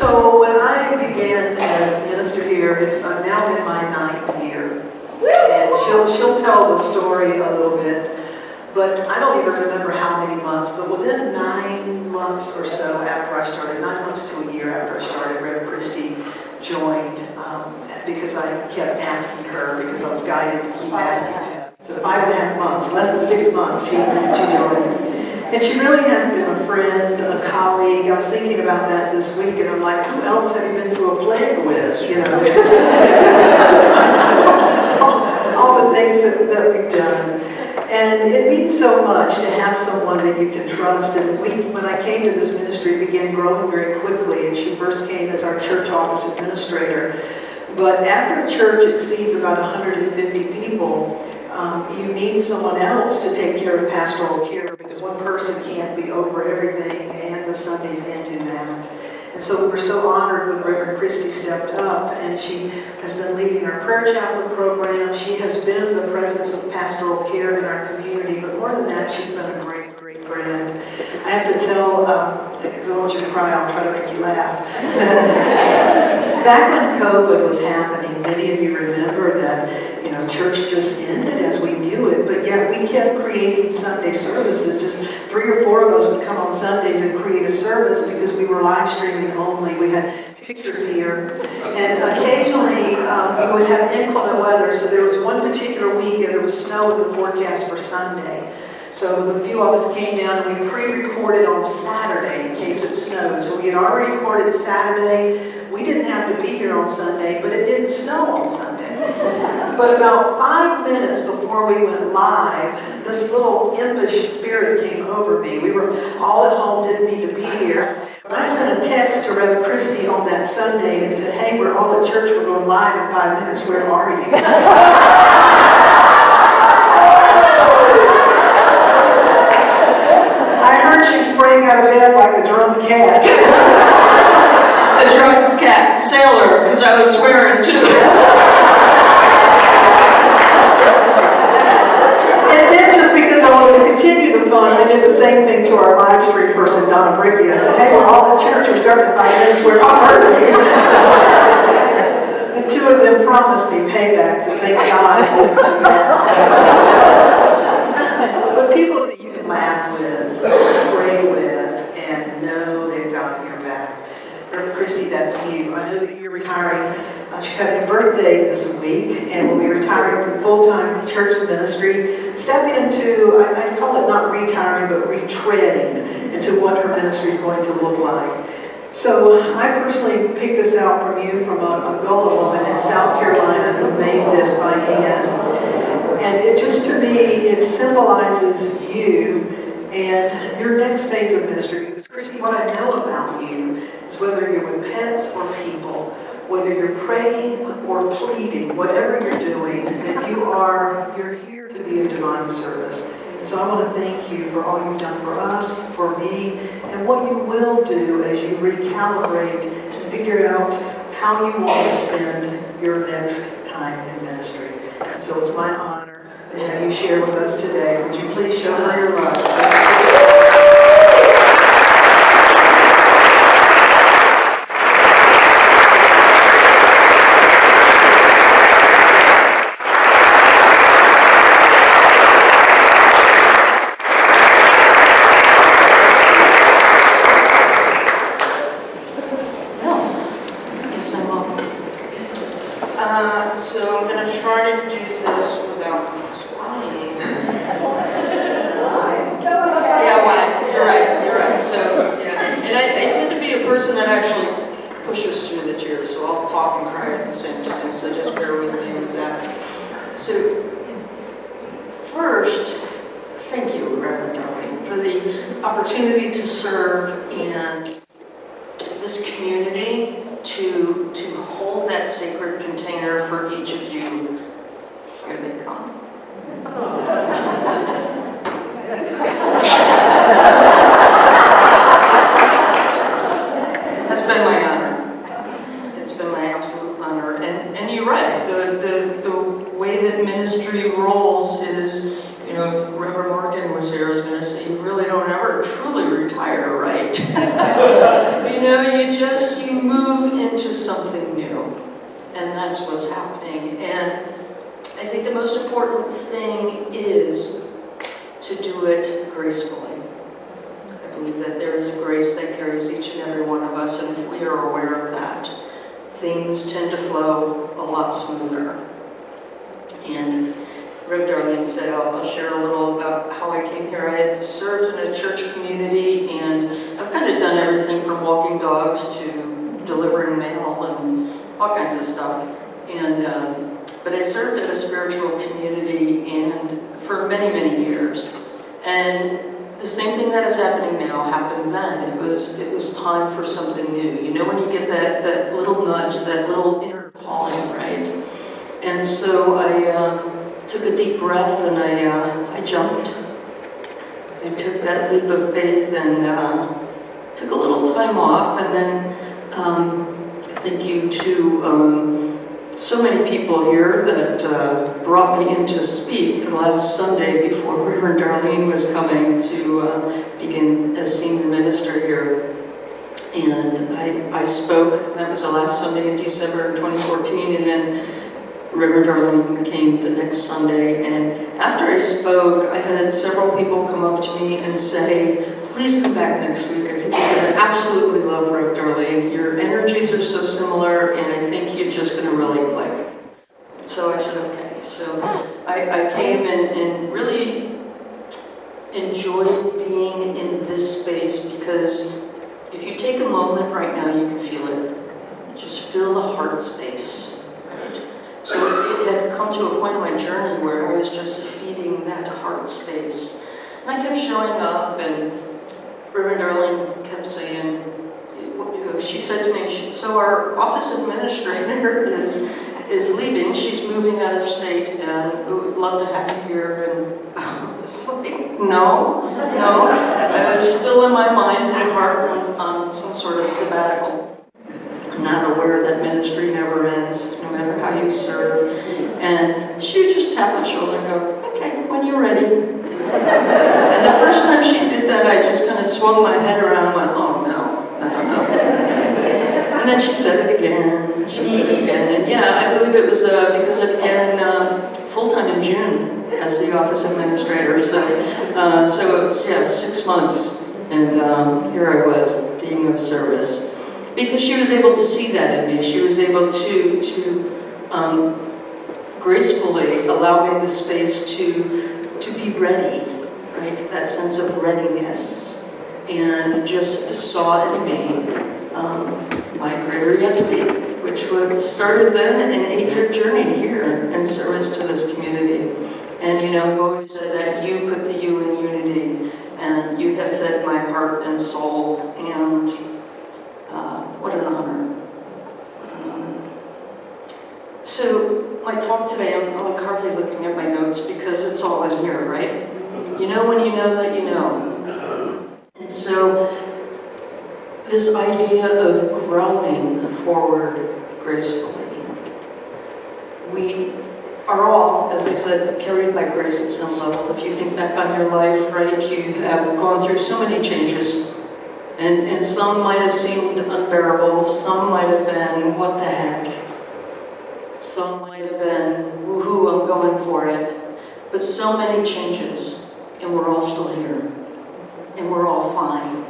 So when I began as minister here, I'm now in my 9th year. And she'll tell the story a little bit. But I don't even remember how many months, but within 9 months or so after I started, 9 months to a year after I started, Reverend Christy joined because I kept asking her, because I was guided to keep asking her. So 5.5 months, less than 6 months, she joined. And she really has been a friend, a colleague. I was thinking about that this week, and I'm like, who else have you been through a plague with, you know? all the things that we've done. And it means so much to have someone that you can trust. And when I came to this ministry, it began growing very quickly. And she first came as our church office administrator. But after a church exceeds about 150 people, you need someone else to take care of pastoral care, because one person can't be over everything, and the Sundays can't do that. And so we were so honored when Reverend Christy stepped up, and she has been leading our prayer chaplain program. She has been the presence of pastoral care in our community, but more than that, she's been a great, great friend. I have to tell, because I don't want you to cry, I'll try to make you laugh. Back when COVID was happening, many of you remember that, church just ended as we knew it, but yet we kept creating Sunday services. Just 3 or 4 of us would come on Sundays and create a service because we were live streaming only. We had pictures here, and occasionally we would have inclement weather. So there was one particular week and there was snow in the forecast for Sunday. So the few of us came down and we pre-recorded on Saturday in case it snowed. So we had already recorded Saturday. We didn't have to be here on Sunday, but it didn't snow on Sunday. But about 5 minutes before we went live, this little impish spirit came over me. We were all at home, didn't need to be here. I sent a text to Reverend Christy on that Sunday and said, hey, we're all at church, we're going live in 5 minutes, where are you? I heard she sprang out of bed like a drunk cat. A drunk cat, sailor, because I was swearing too. And then just because I wanted to continue the fun, I did the same thing to our live stream person, Donna Brickley. I said, hey, we're all at church, we're starting in 5 minutes, where are you? The two of them promised me payback, so thank God it wasn't too bad. But people that you can laugh with, pray with, and know they've got your back. Reverend Christy, that's you. I know that you're retiring. She's having a birthday this week and will be retiring from full-time church ministry, stepping into, I call it not retiring, but retreading into what her ministry is going to look like. So I personally picked this out from you from a Gullah woman in South Carolina who made this by hand. And it just, to me, it symbolizes you and your next phase of ministry. Because Christy, what I know about you is whether you're with pets or people, whether you're praying or pleading, whatever you're doing, that you're here to be of divine service. And so I want to thank you for all you've done for us, for me, and what you will do as you recalibrate and figure out how you want to spend your next time in ministry. And so it's my honor to have you share with us today. Would you please show her your love? So I'm going to try to do this without crying. You're right. So, yeah. And I tend to be a person that actually pushes through the tears, so I'll talk and cry at the same time, so just bear with me with that. So, first, thank you, Reverend Darlene, for the opportunity to serve in this community, to hold that sacred container for each of you. Here they come. That's been my honor. It's been my absolute honor. And you're right, the way that ministry rolls is, if Reverend Morgan was here, I was going to say, you really don't ever truly retire, right? You move into something new, and that's what's happening. And I think the most important thing is to do it gracefully. I believe that there is a grace that carries each and every one of us, and if we are aware of that, things tend to flow a lot smoother. And Reverend Darlene said, I'll share a little about how I came here. I had served in a church community, and I've kind of done everything from walking dogs to delivering mail and all kinds of stuff. But I served at a spiritual community and for many, many years. And the same thing that is happening now happened then. It was time for something new. You know when you get that little nudge, that little inner calling, right? And so I took a deep breath and I jumped. I took that leap of faith and took a little time off, and then thank you to so many people here that brought me in to speak the last Sunday before Reverend Darlene was coming to begin as senior minister here. And I spoke. That was the last Sunday in December of 2014, and then Reverend Darlene came the next Sunday. And after I spoke, I had several people come up to me and say, please come back next week. I think you're going to absolutely love Rev Darlene. Your energies are so similar, and I think you're just going to really click. So I said, okay. So I came and really enjoyed being in this space, because if you take a moment right now, you can feel it. Just feel the heart space, right? So it had come to a point in my journey where I was just feeding that heart space. And I kept showing up, and Reverend Darlene kept saying, she said to me, so our office administrator is leaving. She's moving out of state, and we would love to have you here. And I was like, no. I was still in my mind and heart on some sort of sabbatical. I'm not aware that ministry never ends, no matter how you serve. And she would just tap my shoulder and go, okay, when you're ready. And the first time she did that, I just kind of swung my head around and went, oh no, I don't know. And then she said it again, she said it again. And yeah, I believe it was because I began full-time in June as the office administrator. So it was, 6 months. And here I was, being of service. Because she was able to see that in me. She was able to gracefully allow me the space to be ready, right? That sense of readiness. And just saw in me my greater yet to be, which started then an 8-year journey here in service to this community. And I've always said that you put the you in unity, and you have fed my heart and soul, and what an honor. What an honor. So my talk today, I'm like hardly looking at my notes because it's all in here, right? You know when you know that you know. And so this idea of growing forward gracefully. We are all, as I said, carried by grace at some level. If you think back on your life, right, you have gone through so many changes. And some might have seemed unbearable, some might have been, what the heck? Some might have been, woohoo, I'm going for it. But so many changes, and we're all still here. And we're all fine.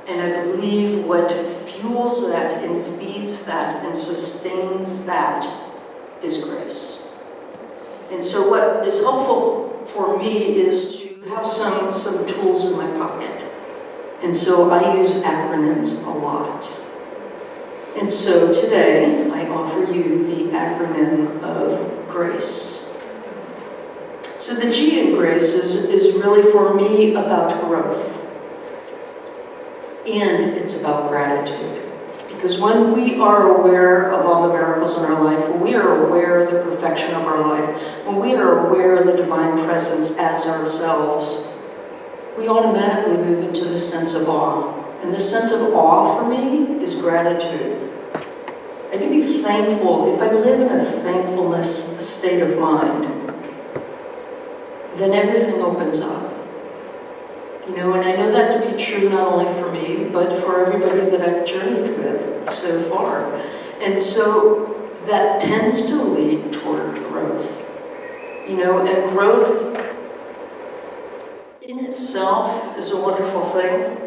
And I believe what fuels that and feeds that and sustains that is grace. And so what is helpful for me is to have some tools in my pocket. And so I use acronyms a lot. And so today I offer you the acronym of GRACE. So the G in GRACE is really for me about growth. And it's about gratitude. Because when we are aware of all the miracles in our life, when we are aware of the perfection of our life, when we are aware of the divine presence as ourselves, we automatically move into this sense of awe. And this sense of awe for me is gratitude. I can be thankful. If I live in a thankfulness state of mind, then everything opens up. You know, and I know that to be true not only for me, but for everybody that I've journeyed with so far. And so that tends to lead toward growth. You know, and growth in itself is a wonderful thing.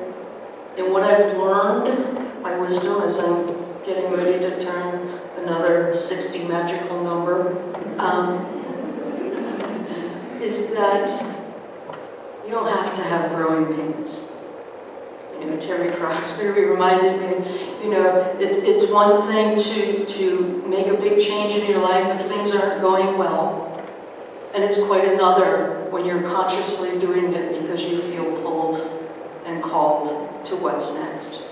And what I've learned, my wisdom, as I'm getting ready to turn another 60 magical number, is that you don't have to have growing pains. You know, Terry Crosby reminded me, you know, it's one thing to make a big change in your life if things aren't going well. And it's quite another when you're consciously doing it because you feel pulled and called to what's next.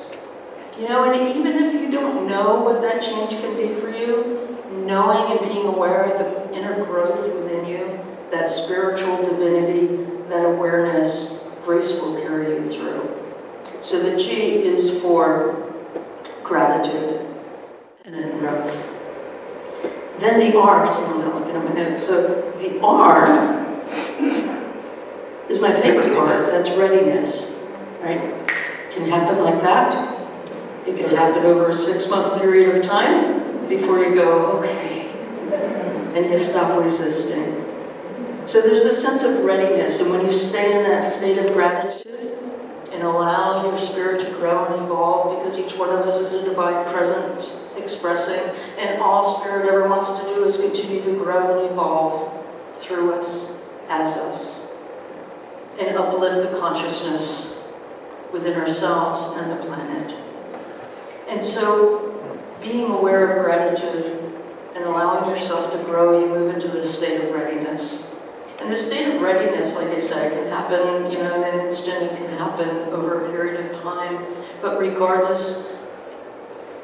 You know, and even if you don't know what that change can be for you, knowing and being aware of the inner growth within you, that spiritual divinity, that awareness, grace will carry you through. So the G is for gratitude and then growth. Then the R, so I'm looking at my notes. So the R is my favorite part. That's readiness, right? It can happen like that. It can happen over a 6-month period of time before you go, okay, and you stop resisting. So there's a sense of readiness, and when you stay in that state of gratitude and allow your spirit to grow and evolve, because each one of us is a divine presence expressing, and all spirit ever wants to do is continue to grow and evolve through us, as us, and uplift the consciousness within ourselves and the planet. And so being aware of gratitude and allowing yourself to grow, you move into this state of readiness. And the state of readiness, like I said, can happen, you know, in an instant. It can happen over a period of time. But regardless,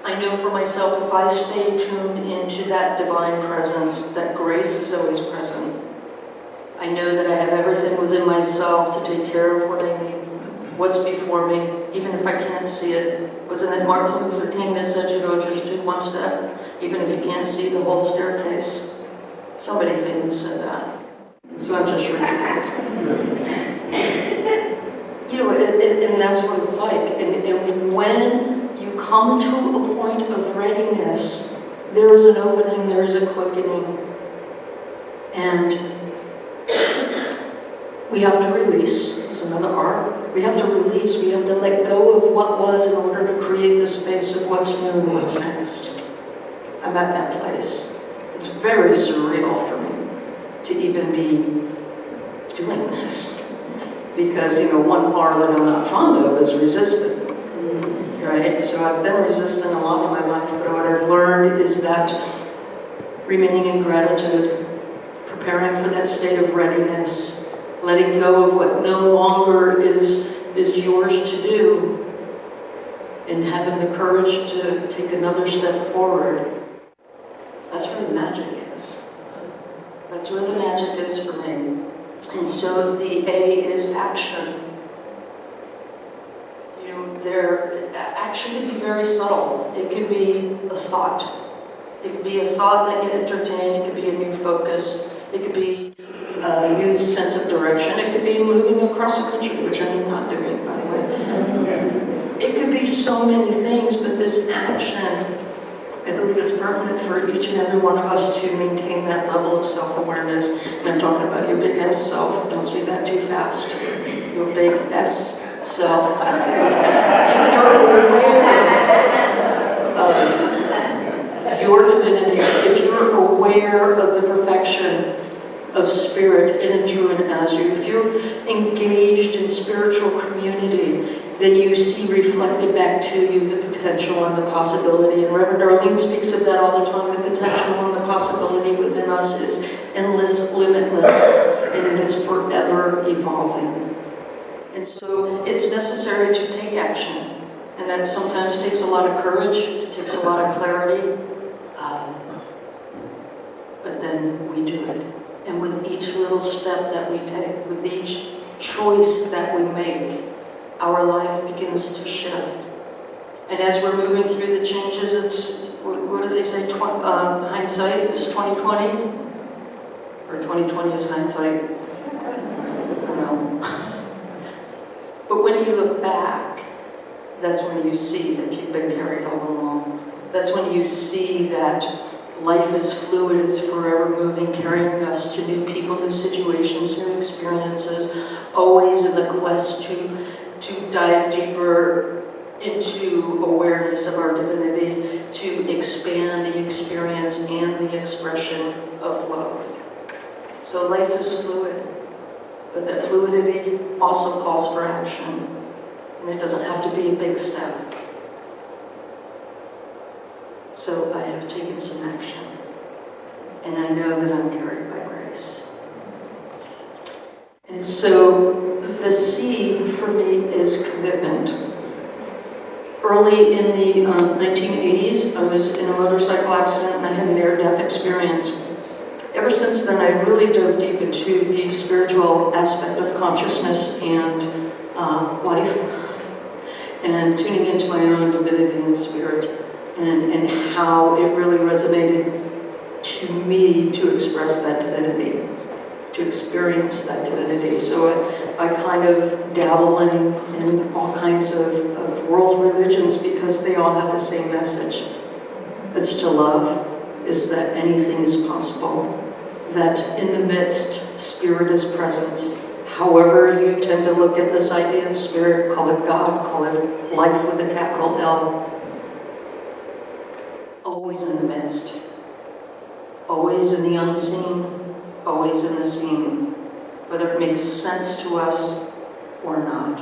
I know for myself, if I stay tuned into that divine presence, that grace is always present. I know that I have everything within myself to take care of what I need, what's before me, even if I can't see it. Wasn't it Martin Luther King that said, you know, just take one step, even if you can't see the whole staircase? Somebody famous said that. So I'm just reading it. You know, and that's what it's like. And when you come to a point of readiness, there is an opening, there is a quickening. And we have to release. There's another R. We have to release. We have to let go of what was in order to create the space of what's new and what's next. I'm at that place. It's very surreal for me to even be doing this. Because, you know, one R that I'm not fond of is resistant. Right? So I've been resistant a lot in my life, but what I've learned is that remaining in gratitude, preparing for that state of readiness, letting go of what no longer is yours to do, and having the courage to take another step forward. That's where the magic is. That's where the magic is for me. And so the A is action. You know, action can be very subtle. It can be a thought. It could be a thought that you entertain. It could be a new focus. It could be a new sense of direction. It could be moving across the country, which I am not doing, by the way. It could be so many things, but this action, I believe, is pertinent for each and every one of us to maintain that level of self-awareness. And I'm talking about your big S self. Don't say that too fast. Your big S self. If you're aware of your divinity, if you're aware of the perfection of spirit in and through and as you, if you're engaged in spiritual community, then you see reflected back to you the potential and the possibility. And Reverend Darlene speaks of that all the time. The potential and the possibility within us is endless, limitless, and it is forever evolving. And so it's necessary to take action. And that sometimes takes a lot of courage, it takes a lot of clarity, but then we do it. And with each little step that we take, with each choice that we make, our life begins to shift. And as we're moving through the changes, it's, what do they say, hindsight is 20/20? Or 20/20 is hindsight? I don't know. But when you look back, that's when you see that you've been carried all along. That's when you see that life is fluid, it's forever moving, carrying us to new people, new situations, new experiences, always in the quest to dive deeper into awareness of our divinity, to expand the experience and the expression of love. So life is fluid, but that fluidity also calls for action, and it doesn't have to be a big step. So I have taken some action, and I know that I'm carried by grace. And so the C for me is commitment. Early in the 1980s, I was in a motorcycle accident and I had a near-death experience. Ever since then, I really dove deep into the spiritual aspect of consciousness and life, and tuning into my own divinity and spirit, and how it really resonated to me to express that divinity, to experience that divinity. So I kind of dabble in all kinds of world religions because they all have the same message. It's to love, is that anything is possible, that in the midst, spirit is presence. However you tend to look at this idea of spirit, call it God, call it life with a capital L. Always in the midst, always in the unseen, always in the seen, whether it makes sense to us or not.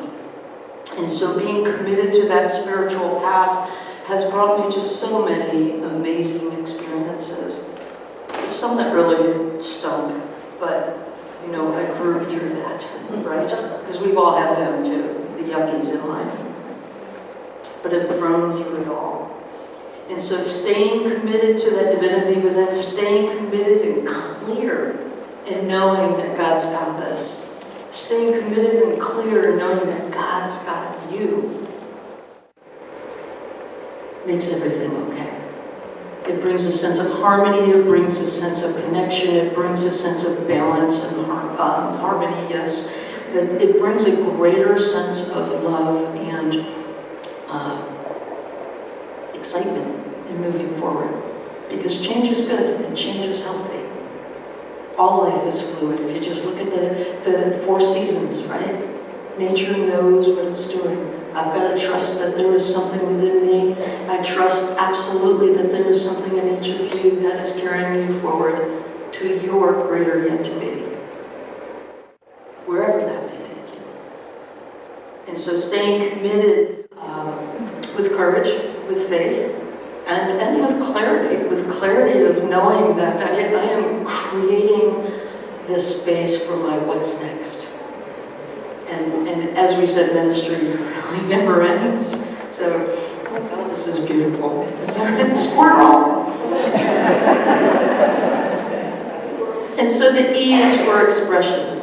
And so being committed to that spiritual path has brought me to so many amazing experiences. Some that really stunk, but you know, I grew through that, right? Because we've all had them too, the yuckies in life. But I've grown through it all. And so staying committed to that divinity, but then staying committed and clear in knowing that God's got this. Staying committed and clear in knowing that God's got you makes everything okay. It brings a sense of harmony, it brings a sense of connection, it brings a sense of balance and harmony, yes. But it brings a greater sense of love and excitement in moving forward. Because change is good and change is healthy. All life is fluid. If you just look at the 4 seasons, right? Nature knows what it's doing. I've got to trust that there is something within me. I trust absolutely that there is something in each of you that is carrying you forward to your greater yet to be. Wherever that may take you. And so staying committed with courage, with faith, and with clarity of knowing that I am creating this space for my what's next. And as we said, ministry really never ends. So, oh God, this is beautiful. Squirrel! And so the E is for expression.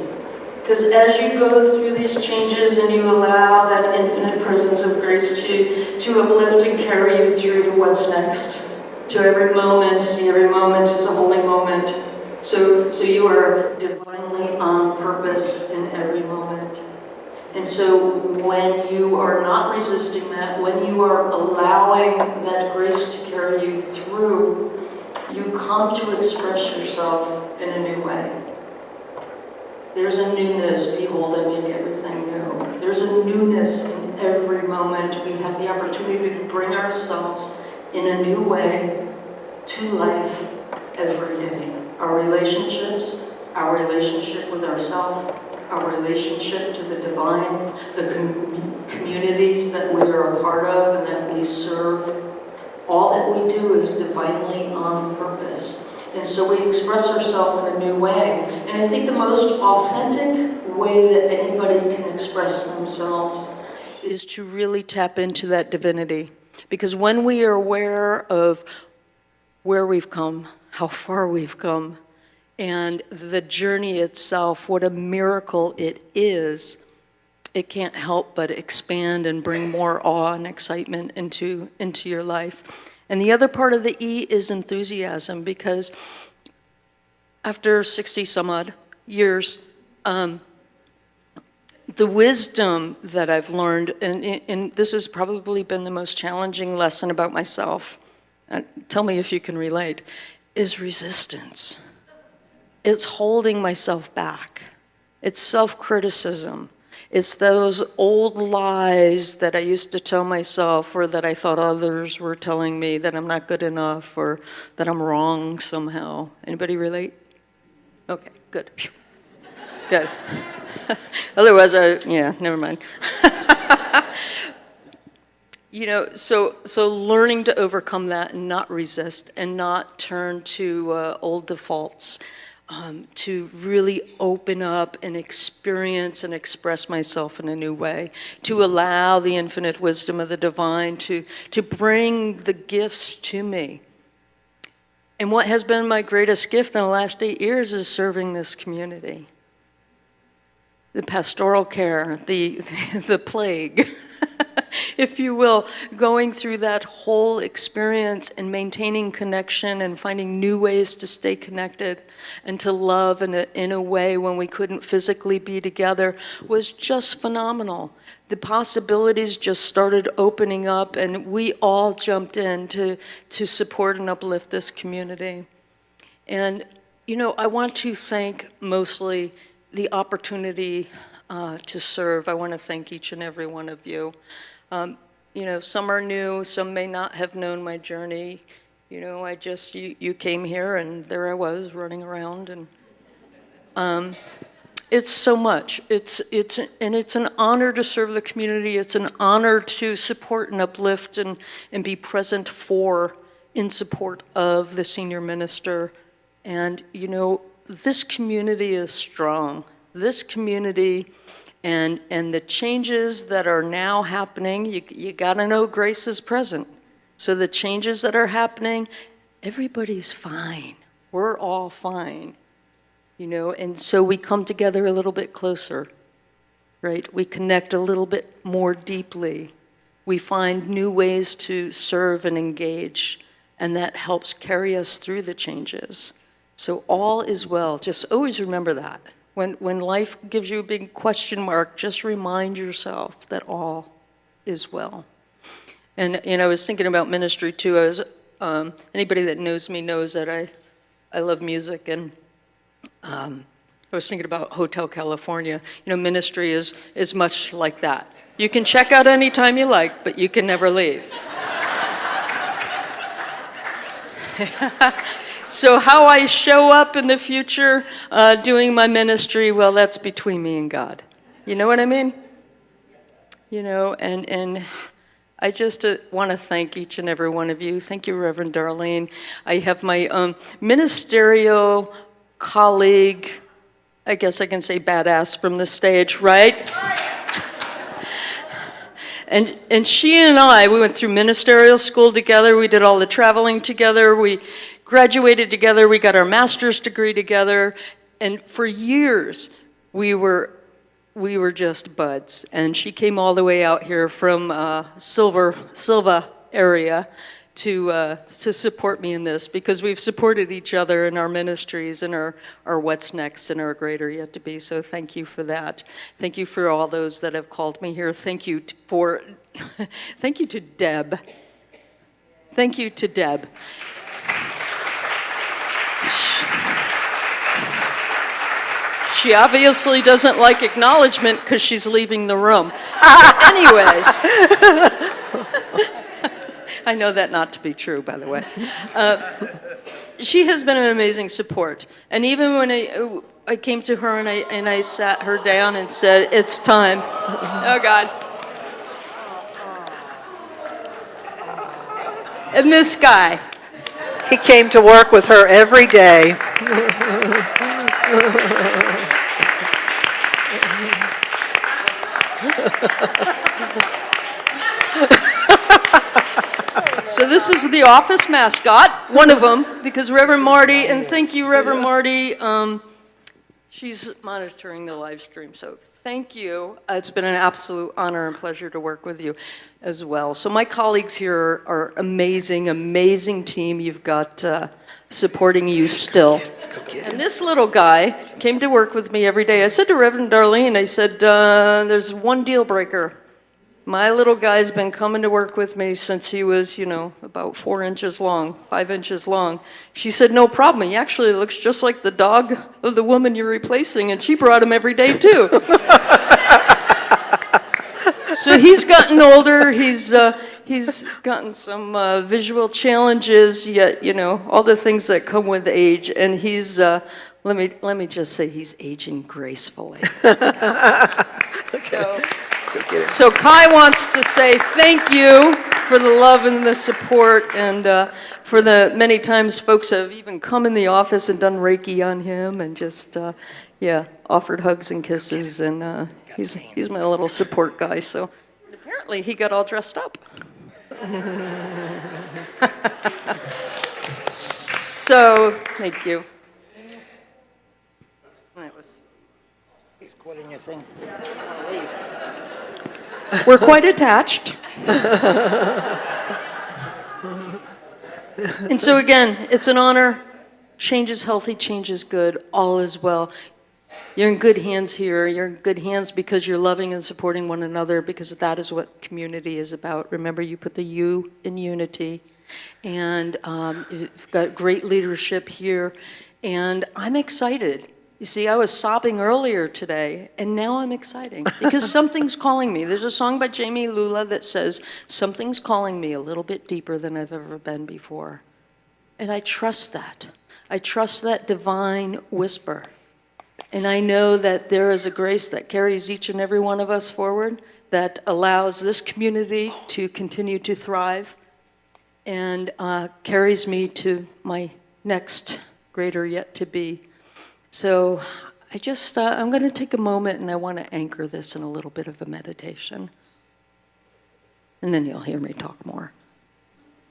Because as you go through these changes and you allow that infinite presence of grace to uplift and carry you through to what's next, to every moment, see every moment is a holy moment. So you are divinely on purpose in every moment. And so when you are not resisting that, when you are allowing that grace to carry you through, you come to express yourself in a new way. There's a newness, behold, I make everything new. There's a newness in every moment. We have the opportunity to bring ourselves in a new way to life every day. Our relationships, our relationship with ourselves, our relationship to the divine, the communities that we are a part of and that we serve. All that we do is divinely on purpose. And so we express ourselves in a new way. And I think the most authentic way that anybody can express themselves is to really tap into that divinity. Because when we are aware of where we've come, how far we've come, and the journey itself, what a miracle it is, it can't help but expand and bring more awe and excitement into your life. And the other part of the E is enthusiasm, because after 60 some odd years, the wisdom that I've learned, and this has probably been the most challenging lesson about myself, tell me if you can relate, is resistance. It's holding myself back. It's self-criticism. It's those old lies that I used to tell myself, or that I thought others were telling me, that I'm not good enough, or that I'm wrong somehow. Anybody relate? Okay, good. Good. Otherwise, yeah, never mind. You know, so learning to overcome that and not resist and not turn to old defaults, to really open up and experience and express myself in a new way, to allow the infinite wisdom of the divine to bring the gifts to me. And what has been my greatest gift in the last 8 years is serving this community. The pastoral care, the plague, if you will, going through that whole experience and maintaining connection and finding new ways to stay connected and to love in a way when we couldn't physically be together was just phenomenal. The possibilities just started opening up, and we all jumped in to support and uplift this community. And, you know, I want to thank mostly the opportunity to serve. I want to thank each and every one of you. You know, some are new, some may not have known my journey. You know, you came here and there I was running around, and it's so much. It's an honor to serve the community. It's an honor to support and uplift and be present in support of the senior minister. And, you know, this community is strong. This community and the changes that are now happening, you gotta know grace is present. So the changes that are happening, everybody's fine. We're all fine, you know, and so we come together a little bit closer, right? We connect a little bit more deeply. We find new ways to serve and engage, and that helps carry us through the changes. So all is well. Just always remember that. When life gives you a big question mark, just remind yourself that all is well. And, you know, I was thinking about ministry too. Anybody that knows me knows that I love music, and I was thinking about Hotel California. You know, ministry is much like that. You can check out anytime you like, but you can never leave. So how I show up in the future doing my ministry, well, that's between me and God. You know what I mean? You know, and I just want to thank each and every one of you. Thank you, Reverend Darlene. I have my ministerial colleague, I guess I can say badass from the stage, right? And she and I, we went through ministerial school together. We did all the traveling together. We graduated together. We got our master's degree together. And for years, we were just buds. And she came all the way out here from Silva area to support me in this, because we've supported each other in our ministries and our what's next and our greater yet to be. So thank you for that. Thank you for all those that have called me here. Thank you thank you to Deb. Thank you to Deb. She obviously doesn't like acknowledgement because she's leaving the room. Anyways. I know that not to be true, by the way. She has been an amazing support. And even when I came to her and I sat her down and said, it's time. Oh, God. And this guy. He came to work with her every day. So this is the office mascot, one of them, because Reverend Marty, and thank you, Reverend Marty, She's monitoring the live stream, so thank you. It's been an absolute honor and pleasure to work with you as well. So my colleagues here are amazing, amazing team you've got supporting you still. And this little guy came to work with me every day. I said to Reverend Darlene, I said, there's one deal breaker. My little guy's been coming to work with me since he was, about 4 inches long, 5 inches long. She said, no problem. He actually looks just like the dog of the woman you're replacing, and she brought him every day, too. So he's gotten older. He's gotten some visual challenges, yet, all the things that come with age. And he's, let me just say, he's aging gracefully. So Kai wants to say thank you for the love and the support, and for the many times folks have even come in the office and done Reiki on him, and just offered hugs and kisses, and he's my little support guy. So apparently he got all dressed up. So thank you. He's quitting your thing. We're quite attached. And so again, it's an honor. Change is healthy, change is good, all is well. You're in good hands here. You're in good hands because you're loving and supporting one another, because that is what community is about. Remember, you put the U in unity. And you've got great leadership here. And I'm excited. You see, I was sobbing earlier today, and now I'm excited because something's calling me. There's a song by Jamie Lula that says, something's calling me a little bit deeper than I've ever been before. And I trust that. I trust that divine whisper. And I know that there is a grace that carries each and every one of us forward, that allows this community to continue to thrive, and carries me to my next greater yet to be. So I'm going to take a moment, and I want to anchor this in a little bit of a meditation. And then you'll hear me talk more,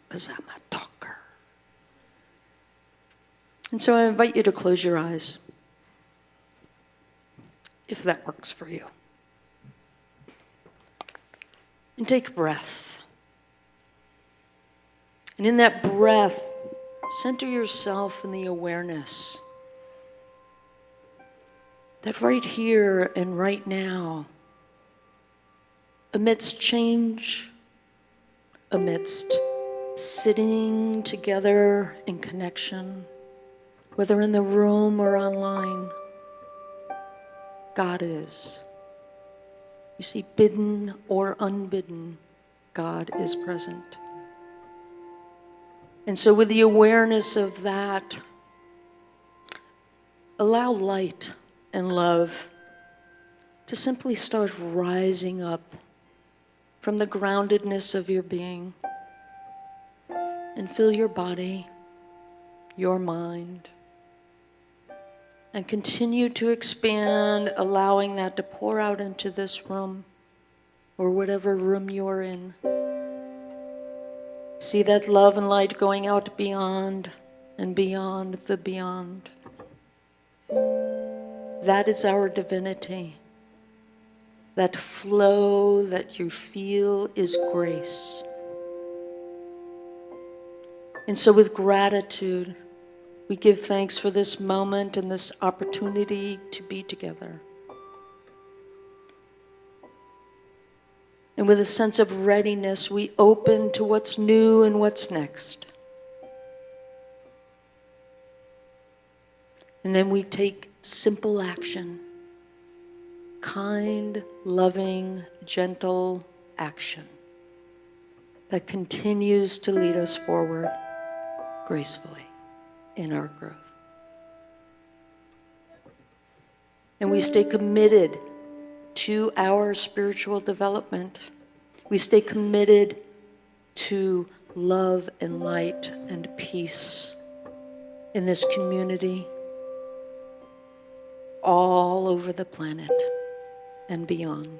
because I'm a talker. And so I invite you to close your eyes, if that works for you. And take a breath. And in that breath, center yourself in the awareness that right here and right now, amidst change, amidst sitting together in connection, whether in the room or online, God is. You see, bidden or unbidden, God is present. And so with the awareness of that, allow light and love to simply start rising up from the groundedness of your being and fill your body, your mind, and continue to expand, allowing that to pour out into this room or whatever room you're in. See that love and light going out beyond and beyond the beyond. That is our divinity. That flow that you feel is grace. And so with gratitude, we give thanks for this moment and this opportunity to be together. And with a sense of readiness, we open to what's new and what's next. And then we take simple action, kind, loving, gentle action that continues to lead us forward gracefully in our growth. And we stay committed to our spiritual development. We stay committed to love and light and peace in this community, all over the planet and beyond.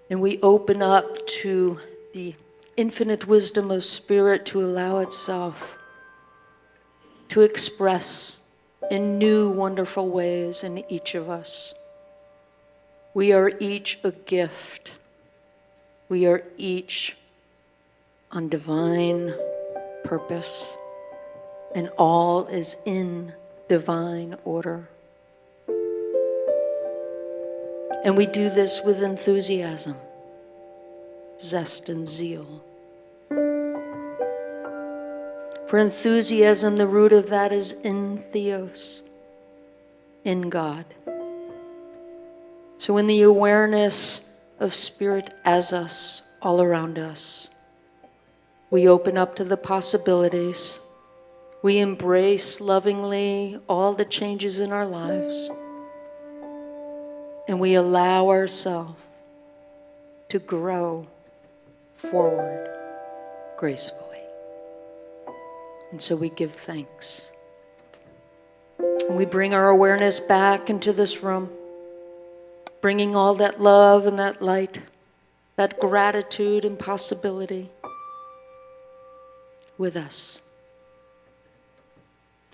And we open up to the infinite wisdom of Spirit to allow itself to express in new, wonderful ways in each of us. We are each a gift. We are each on divine purpose, and all is in divine order. And we do this with enthusiasm, zest, and zeal. For enthusiasm, the root of that is in Theos, in God. So in the awareness of Spirit as us, all around us, we open up to the possibilities. We embrace lovingly all the changes in our lives. And we allow ourselves to grow forward gracefully. And so we give thanks. And we bring our awareness back into this room, bringing all that love and that light, that gratitude and possibility with us.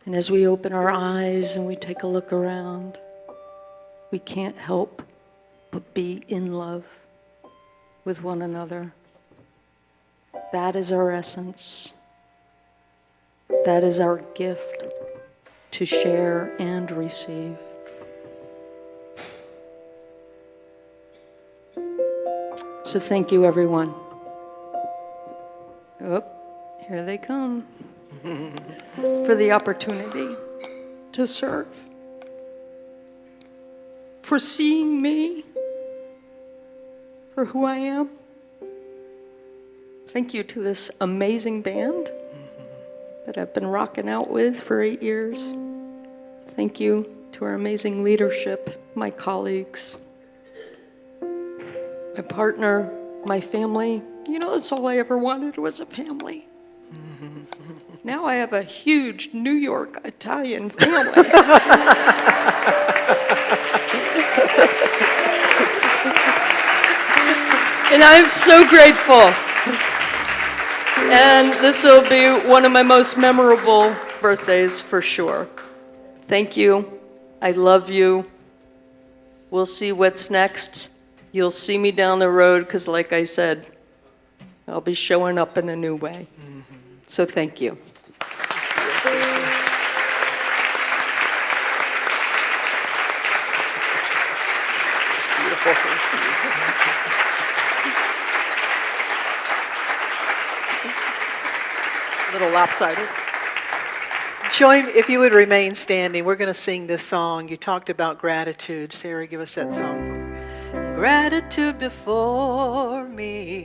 And as we open our eyes and we take a look around, we can't help but be in love with one another. That is our essence. That is our gift to share and receive. So thank you, everyone. Oh, here they come. For the opportunity to serve. For seeing me for who I am. Thank you to this amazing band that I've been rocking out with for 8 years. Thank you to our amazing leadership, my colleagues, my partner, my family. You know, that's all I ever wanted was a family. Now I have a huge New York Italian family. And I'm so grateful. And this will be one of my most memorable birthdays for sure. Thank you. I love you. We'll see what's next. You'll see me down the road because, like I said, I'll be showing up in a new way. So thank you. A little lopsided. Join, if you would remain standing, we're going to sing this song. You talked about gratitude. Sarah, give us that song. Gratitude before me,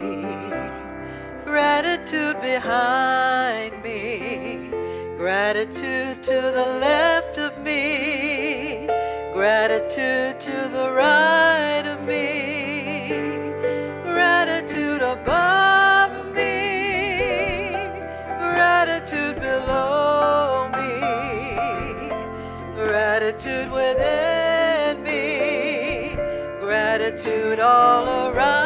gratitude behind me, gratitude to the left of me, gratitude to the right of me, gratitude above me, gratitude below me, gratitude within me, gratitude all around.